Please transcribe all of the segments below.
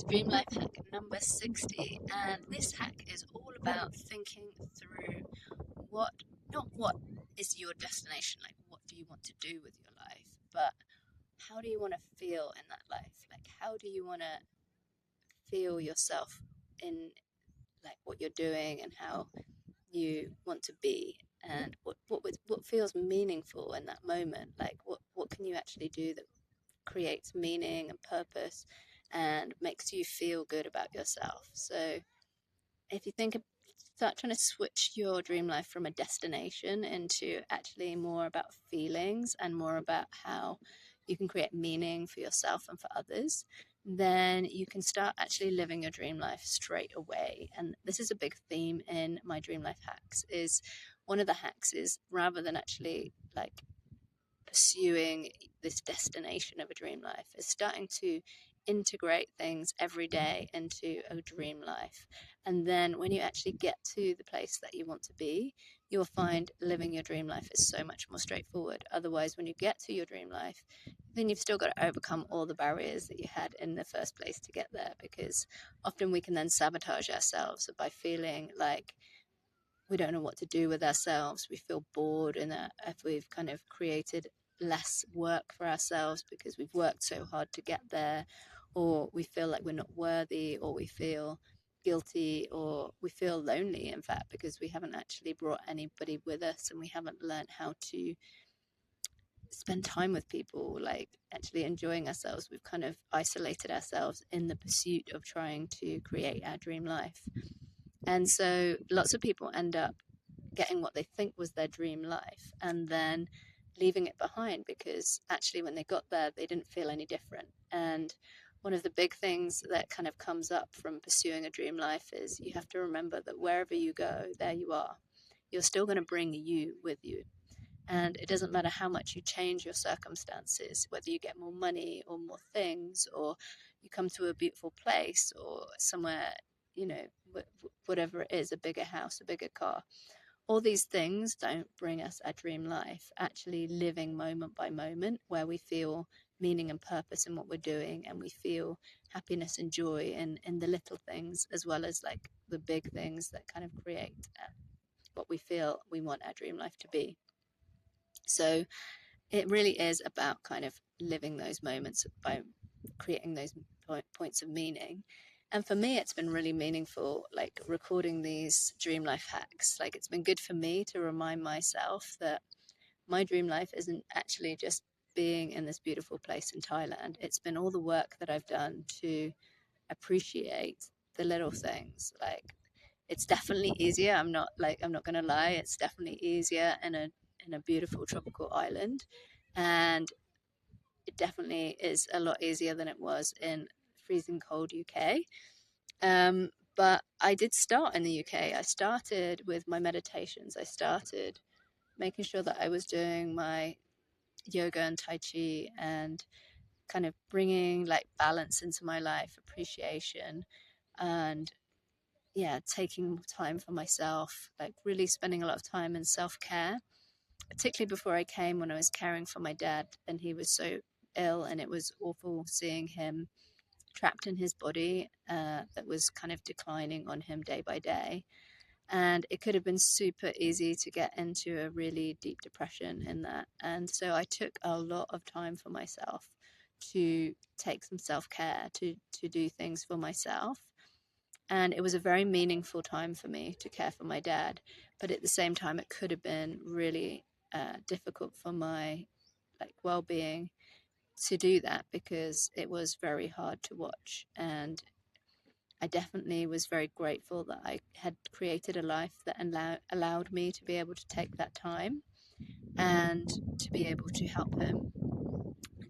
Dream Life hack number 60. And this hack is all about thinking through what, not what is your destination, like what do you want to do with your life, but how do you want to feel in that life? Like, how do you want to feel yourself in like what you're doing and how you want to be? And what feels meaningful in that moment? Like, what can you actually do that creates meaning and purpose and makes you feel good about yourself? So if you start trying to switch your dream life from a destination into actually more about feelings and more about how you can create meaning for yourself and for others, then you can start actually living your dream life straight away. And this is a big theme in my dream life hacks. Is one of the hacks is, rather than actually like pursuing this destination of a dream life, is starting to integrate things every day into a dream life. And then when you actually get to the place that you want to be, you'll find living your dream life is so much more straightforward. Otherwise, when you get to your dream life, then you've still got to overcome all the barriers that you had in the first place to get there, because often we can then sabotage ourselves by feeling like we don't know what to do with ourselves. We feel bored, and if we've kind of created less work for ourselves because we've worked so hard to get there, or we feel like we're not worthy, or we feel guilty, or we feel lonely, in fact, because we haven't actually brought anybody with us and we haven't learned how to spend time with people, like actually enjoying ourselves. We've kind of isolated ourselves in the pursuit of trying to create our dream life. And so lots of people end up getting what they think was their dream life and then leaving it behind, because actually when they got there, they didn't feel any different. And one of the big things that kind of comes up from pursuing a dream life is you have to remember that wherever you go, there you are. You're still going to bring you with you. And it doesn't matter how much you change your circumstances, whether you get more money or more things, or you come to a beautiful place or somewhere, you know, whatever it is, a bigger house, a bigger car. All these things don't bring us our dream life. Actually living moment by moment where we feel meaning and purpose in what we're doing, and we feel happiness and joy in the little things as well as like the big things that kind of create what we feel we want our dream life to be. So it really is about kind of living those moments by creating those points of meaning. And for me, it's been really meaningful, like recording these dream life hacks. Like, it's been good for me to remind myself that my dream life isn't actually just being in this beautiful place in Thailand. It's been all the work that I've done to appreciate the little things. Like, it's definitely easier. I'm not gonna lie. It's definitely easier in a beautiful tropical island, and it definitely is a lot easier than it was in freezing cold UK. But I did start in the UK. I started with my meditations. I started making sure that I was doing my yoga and Tai Chi and kind of bringing like balance into my life, appreciation, and yeah, taking time for myself, like really spending a lot of time in self care, particularly before I came, when I was caring for my dad and he was so ill, and it was awful seeing him trapped in his body that was kind of declining on him day by day. And it could have been super easy to get into a really deep depression in that. And so I took a lot of time for myself to take some self care, to do things for myself. And it was a very meaningful time for me to care for my dad. But at the same time, it could have been really difficult for my like well-being to do that, because it was very hard to watch. And I definitely was very grateful that I had created a life that allowed me to be able to take that time and to be able to help him,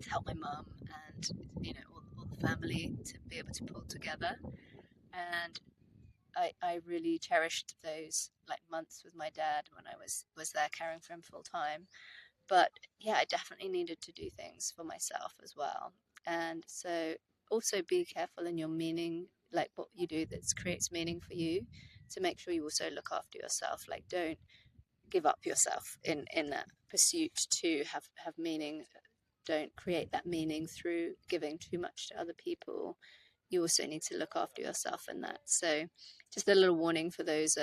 to help my mum, and you know, all the family, to be able to pull together. And I really cherished those like months with my dad when I was there caring for him full time. But yeah, I definitely needed to do things for myself as well. And so also be careful in your meaning, like what you do that creates meaning for you, to make sure you also look after yourself. Like, don't give up yourself in that pursuit to have meaning. Don't create that meaning through giving too much to other people. you also need to look after yourself in that. So just a little warning for those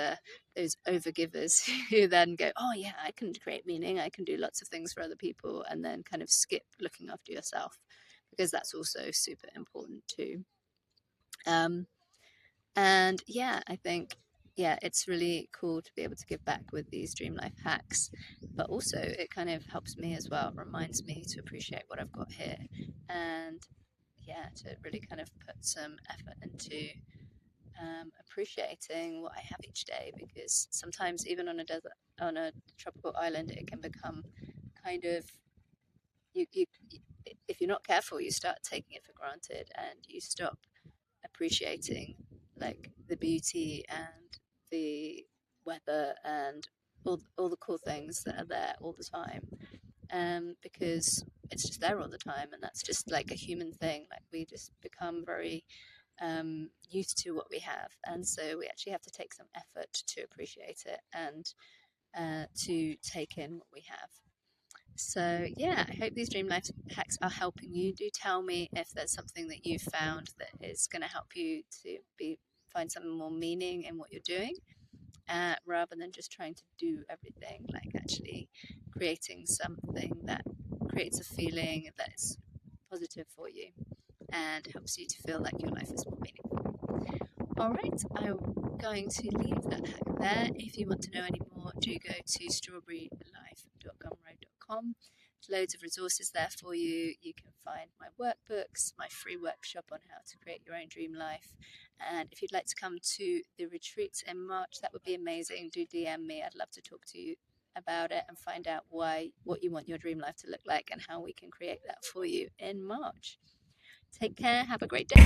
overgivers who then go, oh yeah, I can create meaning, I can do lots of things for other people, and then kind of skip looking after yourself, because that's also super important too. And yeah, I think, yeah, it's really cool to be able to give back with these dream life hacks, but also it kind of helps me as well. It reminds me to appreciate what I've got here, and yeah, to really kind of put some effort into appreciating what I have each day, because sometimes even on a tropical island, it can become kind of, you if you're not careful, you start taking it for granted, and you stop appreciating like the beauty and the weather and all the cool things that are there all the time, because it's just there all the time, and that's just like a human thing. Like, we just become very used to what we have, and so we actually have to take some effort to appreciate it and to take in what we have. So yeah, I hope these dream life hacks are helping you. Do tell me if there's something that you've found that is going to help you to find some more meaning in what you're doing, rather than just trying to do everything. Like, actually creating something that creates a feeling that is positive for you and helps you to feel like your life is more meaningful. All right, I'm going to leave that hack there. If you want to know any more, do go to strawberrylife.gumroad.com. There's loads of resources there for you. You can find my workbooks, my free workshop on how to create your own dream life. And if you'd like to come to the retreat in March, that would be amazing. Do DM me. I'd love to talk to you about it and find out what you want your dream life to look like and how we can create that for you in March. Take care. Have a great day.